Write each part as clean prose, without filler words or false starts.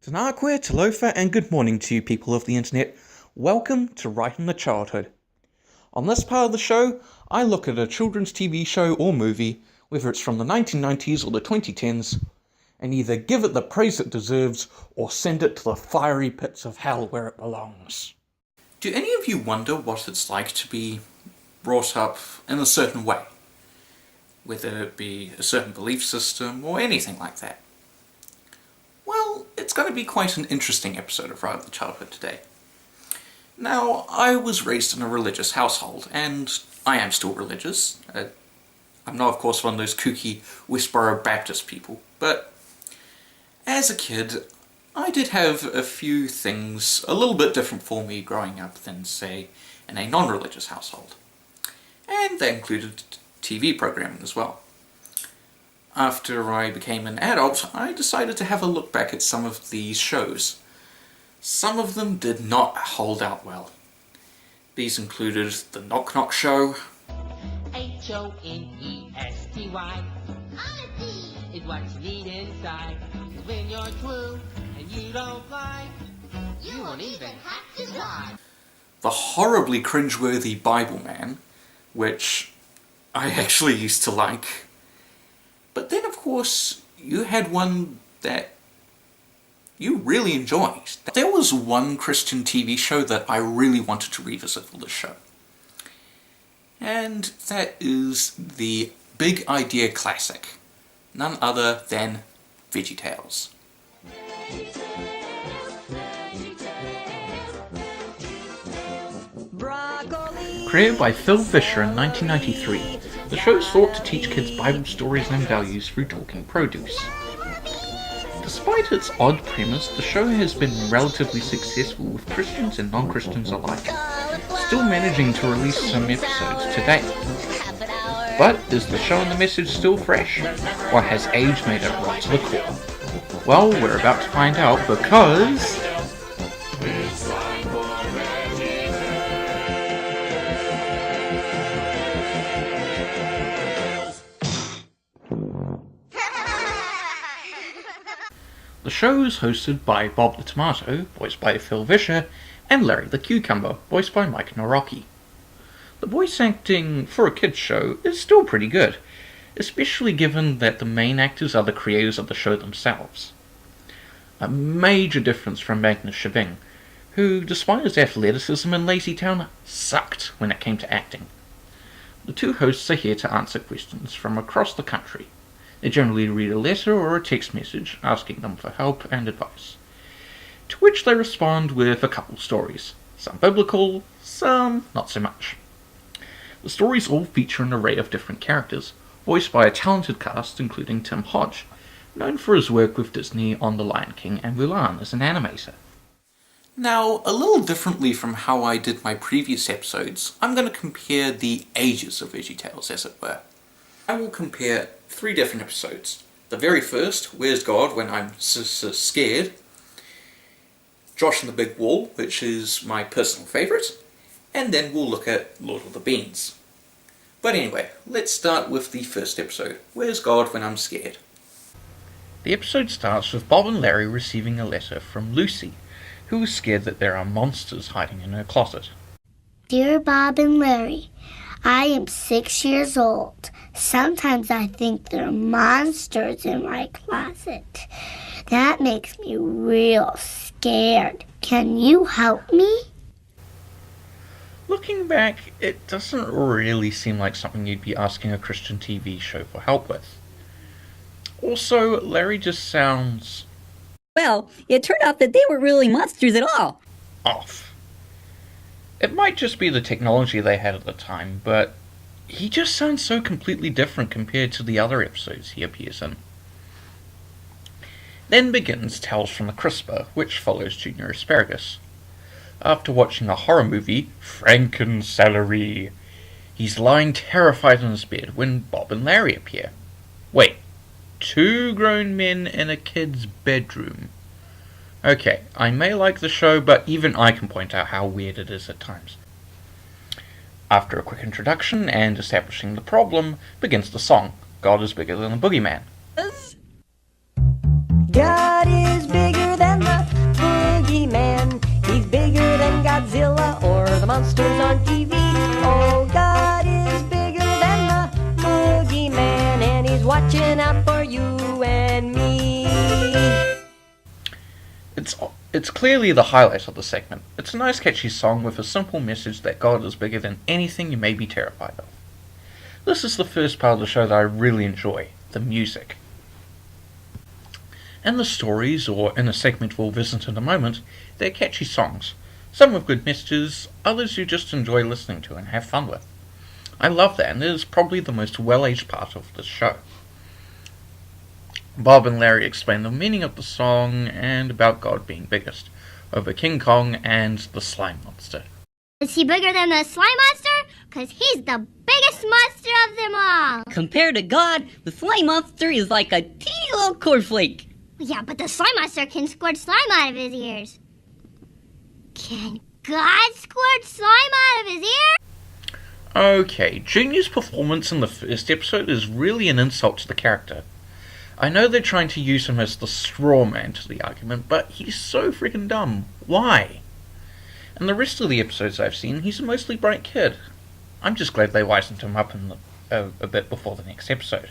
Tanakwe, Talofa, and good morning to you people of the internet. Welcome to Right in the Childhood. On this part of the show, I look at a children's TV show or movie, whether it's from the 1990s or the 2010s, and either give it the praise it deserves or send it to the fiery pits of hell where it belongs. Do any of you wonder what it's like to be brought up in a certain way? Whether it be a certain belief system or anything like that? Well, it's going to be quite an interesting episode of Right in the Childhood today. Now, I was raised in a religious household, and I am still religious. I'm not, of course, one of those kooky Westboro Baptist people, but as a kid, I did have a few things a little bit different for me growing up than, say, in a non-religious household. And they included TV programming as well. After I became an adult, I decided to have a look back at some of these shows. Some of them did not hold out well. These included The Knock Knock Show, Honesty. Honesty is what you need inside. When you're true and you don't lie, you won't even have to try. the horribly cringeworthy Bible Man, which I actually used to like. But then, of course, you had one that you really enjoyed. There was one Christian TV show that I really wanted to revisit for this show. And that is the big idea classic, none other than VeggieTales. Created by Phil Vischer in 1993, the show sought to teach kids Bible stories and values through talking produce. Despite its odd premise, the show has been relatively successful with Christians and non-Christians alike, still managing to release some episodes to date. But is the show and the message still fresh, or has age made it rot to the core? Well, we're about to find out because... The show is hosted by Bob the Tomato, voiced by Phil Vischer, and Larry the Cucumber, voiced by Mike Nawrocki. The voice acting for a kids show is still pretty good, especially given that the main actors are the creators of the show themselves. A major difference from Magnus Sheving, who, despite his athleticism in Lazytown, sucked when it came to acting. The two hosts are here to answer questions from across the country. They generally read a letter or a text message asking them for help and advice, to which they respond with a couple stories, some biblical, some not so much. The stories all feature an array of different characters, voiced by a talented cast including Tim Hodge, known for his work with Disney on The Lion King and Mulan as an animator. Now, a little differently from how I did my previous episodes, I'm going to compare the ages of VeggieTales, as it were. I will compare 3 different episodes. The very first, Where's God When I'm Scared? Josh and the Big Wall, which is my personal favourite. And then we'll look at Lord of the Beans. But anyway, let's start with the first episode, Where's God When I'm Scared? The episode starts with Bob and Larry receiving a letter from Lucy, who is scared that there are monsters hiding in her closet. Dear Bob and Larry, I am 6 years old. Sometimes I think there are monsters in my closet. That makes me real scared. Can you help me? Looking back, it doesn't really seem like something you'd be asking a Christian TV show for help with. Also, Larry just sounds... Well, it turned out that they weren't really monsters at all. off. It might just be the technology they had at the time, but he just sounds so completely different compared to the other episodes he appears in. Then begins Tales from the Crisper, which follows Junior Asparagus. After watching a horror movie, Franken-Celery, he's lying terrified in his bed when Bob and Larry appear. Wait, 2 grown men in a kid's bedroom? Okay, I may like the show, but even I can point out how weird it is at times. After a quick introduction and establishing the problem, begins the song, God is Bigger Than the Boogeyman. God is bigger than the It's clearly the highlight of the segment. It's a nice catchy song with a simple message that God is bigger than anything you may be terrified of. This is the first part of the show that I really enjoy, the music. And the stories, or in a segment we'll visit in a moment, they're catchy songs. Some with good messages, others you just enjoy listening to and have fun with. I love that, and it is probably the most well-aged part of this show. Bob and Larry explain the meaning of the song and about God being biggest, over King Kong and the slime monster. Is he bigger than the slime monster? 'Cause he's the biggest monster of them all. Compared to God, the slime monster is like a teeny little cornflake. Yeah, but the slime monster can squirt slime out of his ears. Can God squirt slime out of his ears? Okay, Junior's performance in the first episode is really an insult to the character. I know they're trying to use him as the straw man to the argument, but he's so freaking dumb. Why? And the rest of the episodes I've seen, he's a mostly bright kid. I'm just glad they wisened him up a bit before the next episode.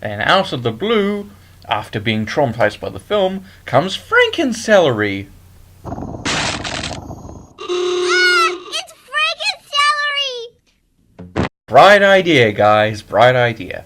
And out of the blue, after being traumatized by the film, comes Franken-celery. It's friggin' celery! Bright idea, guys, bright idea.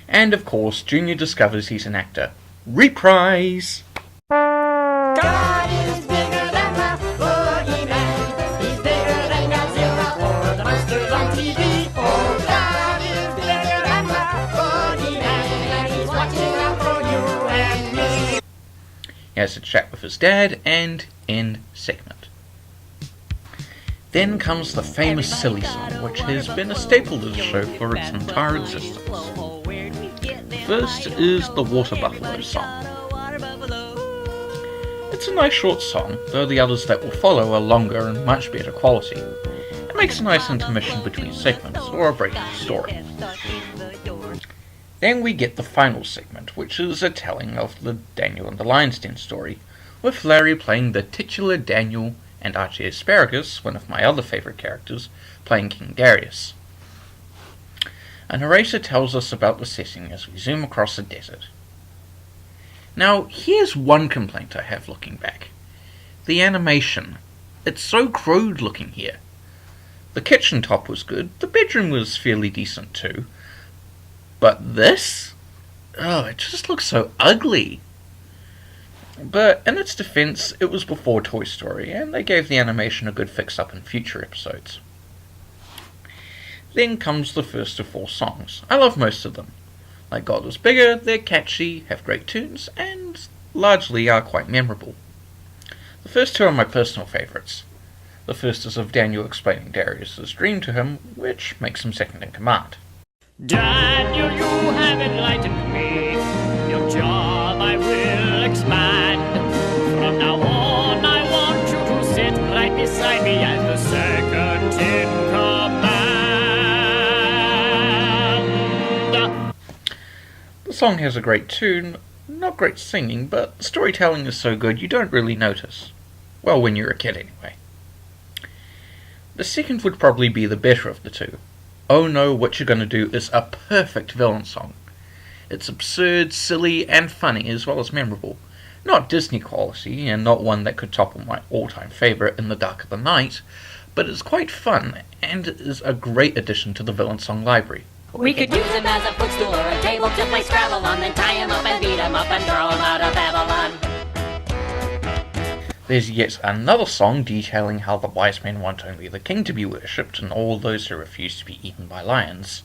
And of course, Junior discovers he's an actor. Reprise! God is bigger than the boogeyman. He's bigger than Godzilla or the monsters on TV. Oh, God is bigger than the boogeyman, and he's watching out for you and me. He has a chat with his dad, and end segment. Then comes the famous Silly Song, which has been a staple of the show for its entire existence. First is the Water Buffalo song. It's a nice short song, though the others that will follow are longer and much better quality. It makes a nice intermission between segments, or a break in the story. Then we get the final segment, which is a telling of the Daniel and the Lion's Den story, with Larry playing the titular Daniel and Archie Asparagus, one of my other favourite characters, playing King Darius. A narrator tells us about the setting as we zoom across the desert. Now, here's one complaint I have looking back. The animation. It's so crowed looking here. The kitchen top was good, the bedroom was fairly decent too. But this? Oh, it just looks so ugly. But in its defense, it was before Toy Story, and they gave the animation a good fix-up in future episodes. Then comes the first of 4 songs. I love most of them. Like God Was Bigger, they're catchy, have great tunes, and largely are quite memorable. The first 2 are my personal favourites. The first is of Daniel explaining Darius's dream to him, which makes him second in command. Daniel, you have enlightened me. Your job I will expand. From now on, I want you to sit right beside me as the second in command. The song has a great tune, not great singing, but the storytelling is so good you don't really notice. Well, when you're a kid anyway. The second would probably be the better of the 2. Oh No, What You're Gonna Do is a perfect villain song. It's absurd, silly, and funny, as well as memorable. Not Disney quality, and not one that could topple my all-time favourite, In the Dark of the Night, but it's quite fun, and is a great addition to the villain song library. We could use him as a footstool or a table to play Scrabble on, then tie him up and beat him up and throw him out of Babylon. There's yet another song detailing how the wise men want only the king to be worshipped, and all those who refuse to be eaten by lions.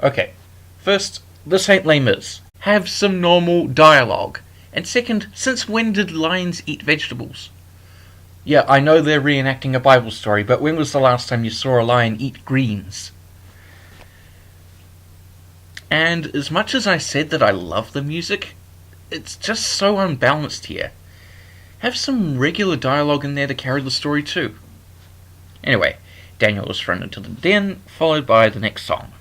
Okay, first, this ain't Les Mis. Have some normal dialogue. And second, since when did lions eat vegetables? Yeah, I know they're reenacting a Bible story, but when was the last time you saw a lion eat greens? And as much as I said that I love the music, it's just so unbalanced here. Have some regular dialogue in there to carry the story too. Anyway, Daniel is thrown into the den, followed by the next song.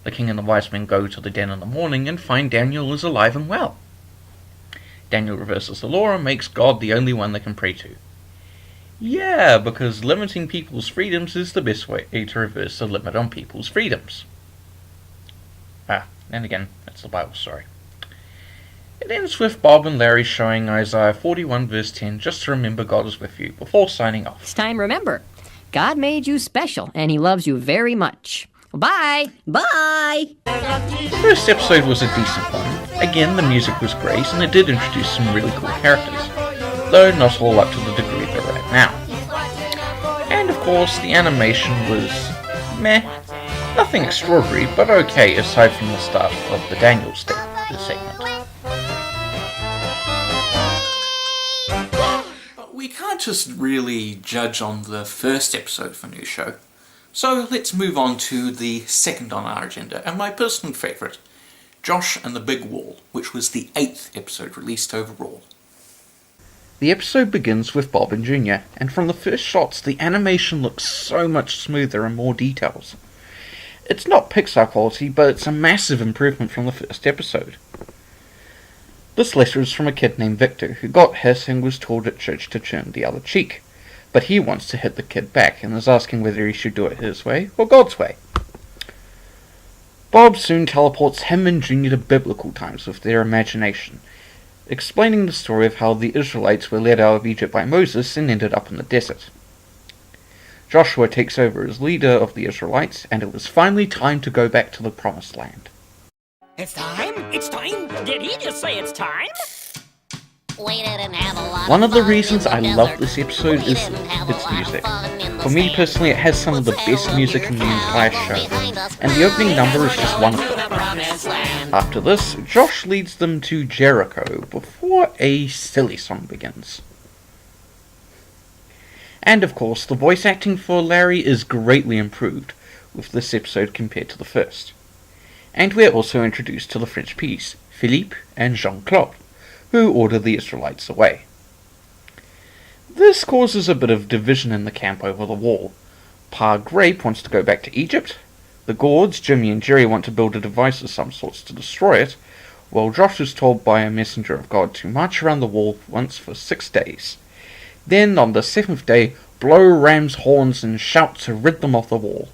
The king and the wise men go to the den in the morning and find Daniel is alive and well. Daniel reverses the law and makes God the only one they can pray to. Yeah, because limiting people's freedoms is the best way to reverse the limit on people's freedoms. And again, that's the Bible story. It ends with Bob and Larry showing Isaiah 41 verse 10 just to remember God is with you before signing off. It's time to remember. God made you special, and He loves you very much. Bye! Bye! The first episode was a decent one. Again, the music was great and it did introduce some really cool characters, though not all up to the degree they're at now. And of course, the animation was meh. Nothing extraordinary, but okay aside from the start of the Daniel segment. But we can't just really judge on the first episode for a new show. So let's move on to the second on our agenda, and my personal favourite, Josh and the Big Wall, which was the 8th episode released overall. The episode begins with Bob and Junior, and from the first shots the animation looks so much smoother and more details. It's not Pixar quality, but it's a massive improvement from the first episode. This letter is from a kid named Victor, who got hit and was told at church to turn the other cheek. But he wants to hit the kid back, and is asking whether he should do it his way or God's way. Bob soon teleports him and Junior to biblical times with their imagination, explaining the story of how the Israelites were led out of Egypt by Moses and ended up in the desert. Joshua takes over as leader of the Israelites, and it was finally time to go back to the Promised Land. It's time? It's time? Did he just say it's time? We didn't have a lot One of the fun reasons in the I desert. love this episode We is didn't have a its lot of music. fun in the For me sand. personally, it has some of the best music in the entire show, and the opening number is just wonderful. After this, Josh leads them to Jericho before a silly song begins. And of course, the voice acting for Larry is greatly improved with this episode compared to the first. And we're also introduced to the French Peas, Philippe and Jean-Claude, who order the Israelites away. This causes a bit of division in the camp over the wall. Pa Grape wants to go back to Egypt, the Gourds, Jimmy and Jerry want to build a device of some sorts to destroy it, while Josh is told by a messenger of God to march around the wall once for 6 days. Then, on the 7th day, blow ram's horns and shout to rid them of the wall.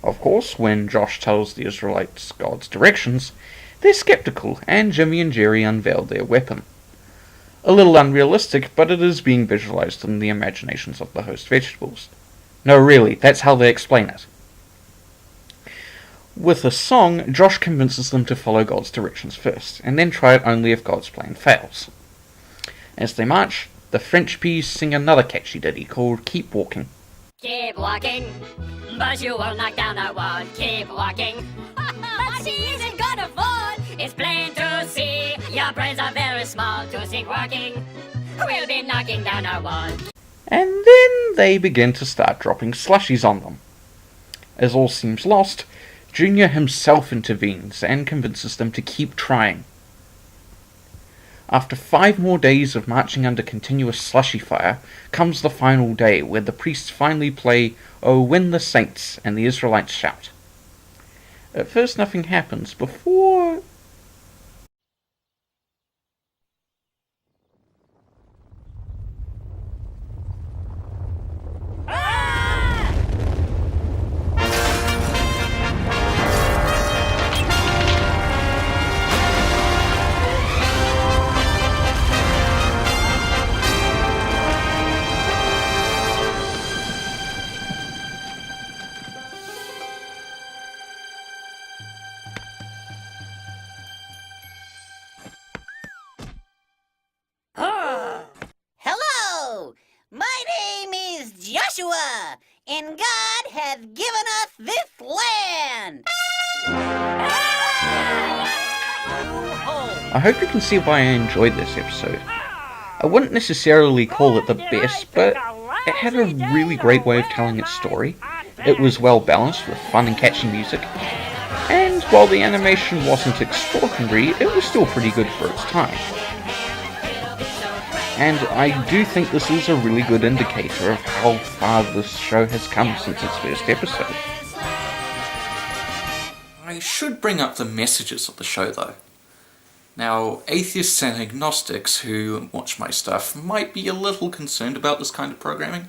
Of course, when Josh tells the Israelites God's directions, they're skeptical, and Jimmy and Jerry unveil their weapon. A little unrealistic, but it is being visualized in the imaginations of the host vegetables. No, really, that's how they explain it. With a song, Josh convinces them to follow God's directions first, and then try it only if God's plan fails. As they march, the French Peas sing another catchy ditty called Keep Walking. Keep walking, but you will knock down that wall. Keep walking, but she isn't gonna fall. It's plain to see, your brains are very small. To keep walking, we'll be knocking down our wall. And then they begin to start dropping slushies on them. As all seems lost, Junior himself intervenes and convinces them to keep trying. After 5 more days of marching under continuous slushy fire, comes the final day where the priests finally play "Oh, When the Saints" and the Israelites shout. At first nothing happens before... Hello! My name is Joshua, and God hath given us this land! I hope you can see why I enjoyed this episode. I wouldn't necessarily call it the best, but it had a really great way of telling its story. It was well balanced with fun and catchy music, and while the animation wasn't extraordinary, it was still pretty good for its time. And I do think this is a really good indicator of how far this show has come since its first episode. I should bring up the messages of the show though. Now, atheists and agnostics who watch my stuff might be a little concerned about this kind of programming.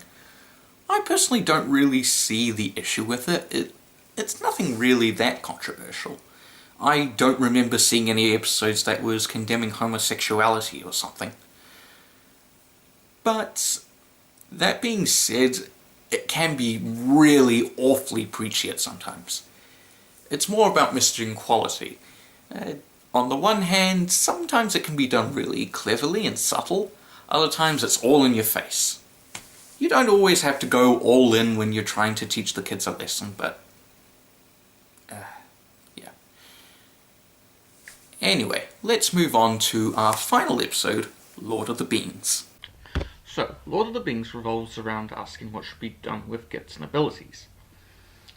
I personally don't really see the issue with it. It's nothing really that controversial. I don't remember seeing any episodes that was condemning homosexuality or something. But that being said, it can be really awfully preachy at sometimes. It's more about messaging quality. On the one hand, sometimes it can be done really cleverly and subtle, other times it's all in your face. You don't always have to go all in when you're trying to teach the kids a lesson, but yeah. Anyway, let's move on to our final episode, Lord of the Beans. So, Lord of the Beans revolves around asking what should be done with gifts and abilities.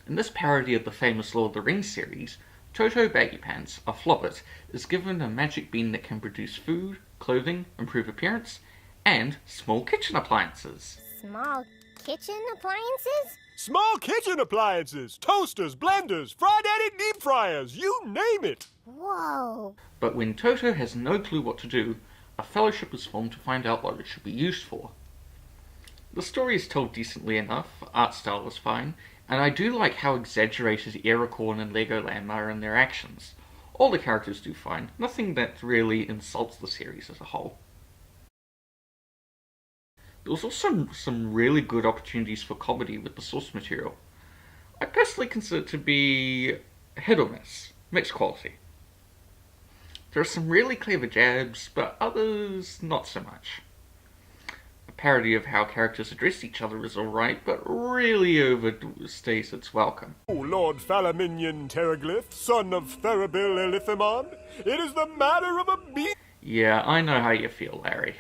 In this parody of the famous Lord of the Rings series, Toto Baggy Pants, a flobbit, is given a magic bean that can produce food, clothing, improve appearance, and small kitchen appliances. Small kitchen appliances? Small kitchen appliances, toasters, blenders, fried-edit deep fryers, you name it. Whoa. But when Toto has no clue what to do, a fellowship is formed to find out what it should be used for. The story is told decently enough, art style is fine, and I do like how exaggerated Aerocorn and Legoland are in their actions. All the characters do fine, nothing that really insults the series as a whole. There was also some really good opportunities for comedy with the source material. I personally consider it to be hit or miss, mixed quality. There are some really clever jabs, but others not so much. A parody of how characters address each other is alright, but really overstays its welcome. O Lord Falaminian Terraglyph, son of Therabil Elithamon, it is the matter of a beast. Yeah, I know how you feel, Larry.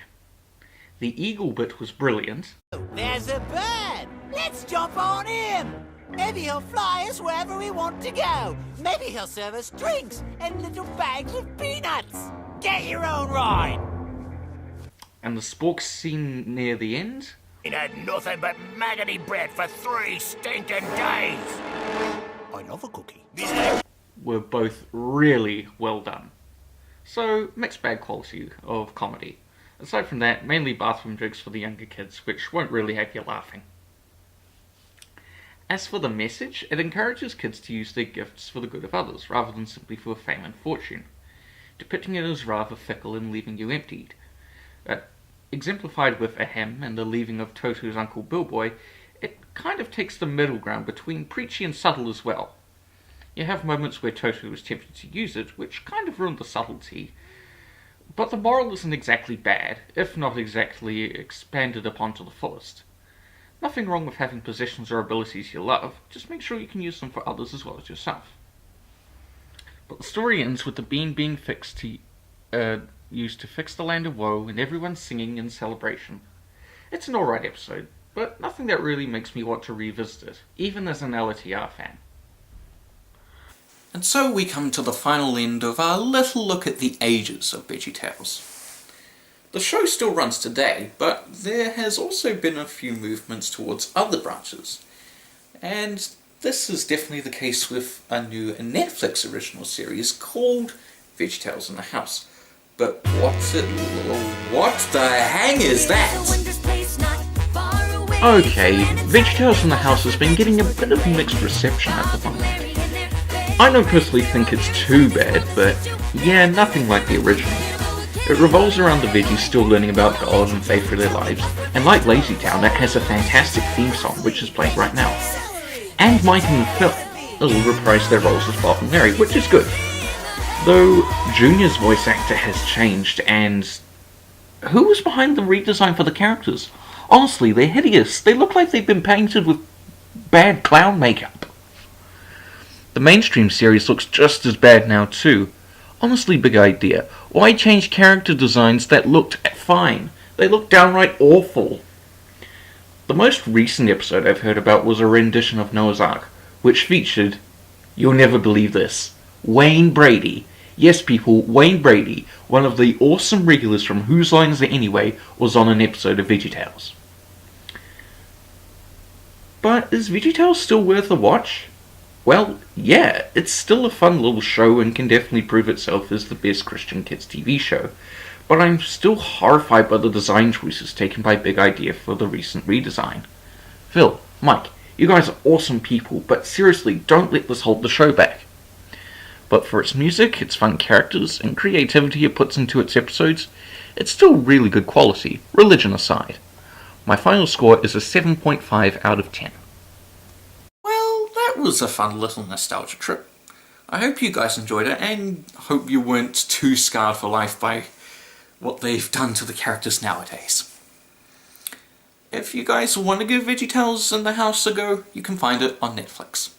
The eagle bit was brilliant. There's a bird. Let's jump on him. Maybe he'll fly us wherever we want to go. Maybe he'll serve us drinks and little bags of peanuts. Get your own ride. And the spork scene near the end? It had nothing but maggoty bread for 3 stinking days. I love a cookie. Were both really well done. So, mixed bag quality of comedy. Aside from that, mainly bathroom jokes for the younger kids, which won't really have you laughing. As for the message, it encourages kids to use their gifts for the good of others, rather than simply for fame and fortune, depicting it as rather fickle and leaving you emptied. Exemplified with Ahem and the leaving of Toto's Uncle Billboy, it kind of takes the middle ground between preachy and subtle as well. You have moments where Toto is tempted to use it, which kind of ruined the subtlety, but the moral isn't exactly bad, if not exactly expanded upon to the fullest. Nothing wrong with having possessions or abilities you love, just make sure you can use them for others as well as yourself. But the story ends with the bean being used to fix the land of woe and everyone singing in celebration. It's an alright episode, but nothing that really makes me want to revisit it, even as an LTR fan. And so we come to the final end of our little look at the ages of VeggieTales. The show still runs today, but there has also been a few movements towards other branches. And this is definitely the case with a new Netflix original series called VeggieTales in the House. But what the hang is that? Okay, VeggieTales in the House has been getting a bit of mixed reception at the moment. I don't personally think it's too bad, but yeah, nothing like the original. It revolves around the veggies still learning about God and faith for their lives, and like Lazy Town, it has a fantastic theme song which is playing right now. And Mike and Phil reprise their roles as Bob and Larry, which is good. Though Junior's voice actor has changed, and who was behind the redesign for the characters? Honestly, they're hideous. They look like they've been painted with bad clown makeup. The mainstream series looks just as bad now too. Honestly, big idea. Why change character designs that looked fine? They look downright awful. The most recent episode I've heard about was a rendition of Noah's Ark, which featured, you'll never believe this, Wayne Brady. Yes people, Wayne Brady, one of the awesome regulars from Whose Line Is It Anyway, was on an episode of VeggieTales. But is VeggieTales still worth a watch? Well, yeah, it's still a fun little show and can definitely prove itself as the best Christian kids TV show, but I'm still horrified by the design choices taken by Big Idea for the recent redesign. Phil, Mike, you guys are awesome people, but seriously, don't let this hold the show back. but for its music, its fun characters, and creativity it puts into its episodes, it's still really good quality, religion aside. My final score is a 7.5 out of 10. Well, that was a fun little nostalgia trip. I hope you guys enjoyed it, and hope you weren't too scarred for life by what they've done to the characters nowadays. If you guys want to give VeggieTales in the House a go, you can find it on Netflix.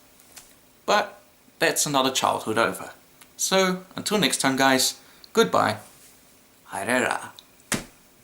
But that's another childhood over. So, until next time guys, goodbye. Hairera.